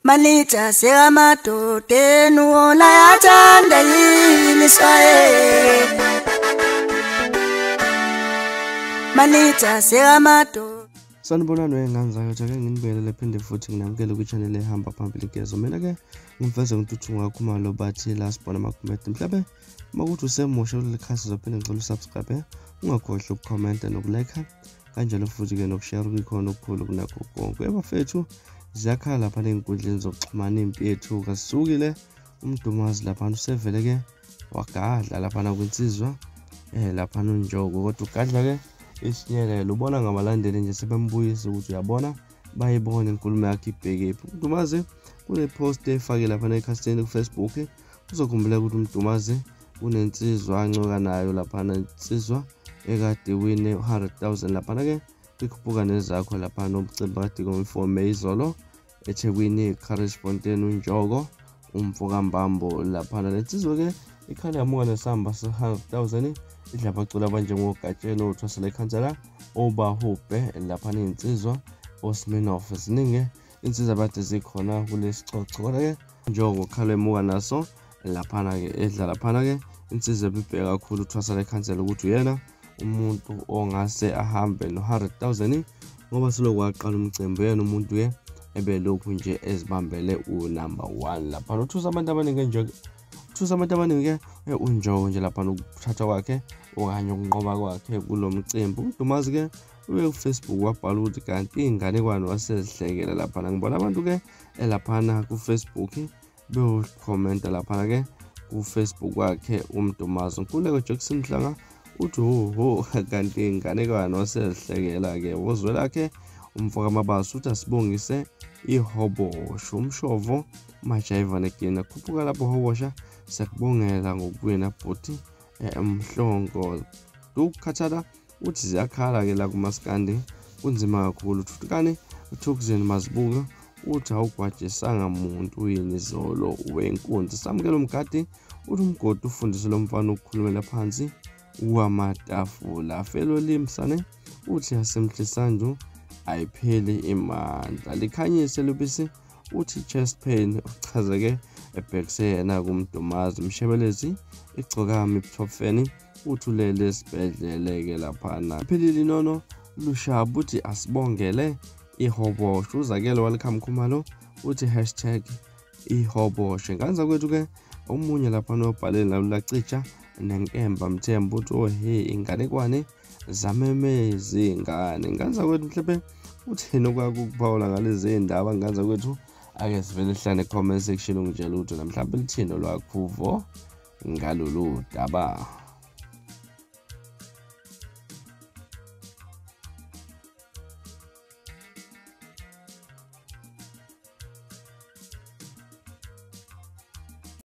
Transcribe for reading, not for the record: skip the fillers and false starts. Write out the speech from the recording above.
Manita sekamadodeni wona yathanda yini Israyeli. Manita sekamadodeni. Sanibonani wengane zayo ke nginibekele phinde futhi nginamukele ku channel ehamba phambili gezo. Mina ke ngimfeze ngithuthunga kakhulu bathi la sibona ama-comment mhlawumbe makuthi usemusha kuleli khasi uzophinde ngicela usubscribe ungakhohlwa ukucomment nokulike kanjalo futhi ke nokushare kukhona okukhulu kunakho konke. Ebafethu ziyakhala lapha ezinkundleni zokuxhumana impi yethu kasukile umdumazi lapha usevele ke wagadla lapha nakwensizwa lapha nonjogo kodwa ugadla ke isinyelelo ubona ngabalandeli nje sebembuyisa ukuthi uyabona bayibona inkulumo yakhe ibhekephi. Umdumazi kule post efake lapha ekhasini ku Facebook uzokhumbula ukuthi umdumazi unensizwa ancoka nayo lapha insizwa ekade wine 100,000 lapha ke ikhuphuka nezakho lapha nomcimbi kade ngo4 May izolo eThekwini Courage Fontaine unjogo umfoka mbambo lapha lensizwa ke ikhala yamuka nesamba se100,000 idlapha cula abanjengogatshelo uthwasela ikhansela obahubhe lapha insizwa Osminoff siningi insizwa bathe zikhona kulesicoco kodwa ke njengo khala emuka naso lapha ke edla lapha ke insizwa ebibheka kakhulu uthwasela ikhansela ukuthi uyena umuntu ongase ahambe no100,000 ngoba siloko waqala umcimbi yena umuntu ke ebelokhu nje ezibambele unumber 1 lapha uthusa abantu abaningi nje uthusa abantu abaningi ke unjogo nje lapha ukuthatha kwakhe okanye ukunqoba kwakhe kulomcimbi. Umdumazi ke uye ku Facebook wabhala ukuthi kanti inganekwane wasezihlekela lapha ngibona abantu ke lapha ku Facebook be-comment lapha ke ku Facebook wakhe umdumazi Nkululeko Jackson Mhlanga uthi ho kanti inganekwane wasezihlekela ke wozwe lakhe umfoka amabasi uthi asibongise ihobosho umshovo majayiva negena khuphuka lapho hobosha sakubongela ngokuwena bhuti emhlongo ukukhathala uthi ziyakhala ke la kumaskandi kunzima kakhulu thuthukane uthukuzeni mazibuka uthi awugwajisanga umuntu yini izolo wenkunzi samukela umgadi uthi umgodi ufundise lo mfana ukukhulumela phansi wamatafula felo limsane uthi yasemhlisanju ayipheli imandla likhanyise lubisi uthi chest pain uchazeke ebhekise yena kumdumazi umshebelezi igcokama ibuthofeni uthulele esibhedlele ke lapha philile nono lushabu uthi asibongele ihobosho uzakele welcome khumalo uthi #ihobosho nganza kwethu ke omunye lapha nobhaleni lacicha nenkemba mthembu uthi ohe inganekwane zamemezi ingane nganza kwethu mhlawumbe utheni okwakuphawula ngalezi indaba nganza kwethu ake sivele hlane comment section ungitshela ukuthi namhlanje lithini lwakho ngalolu daba.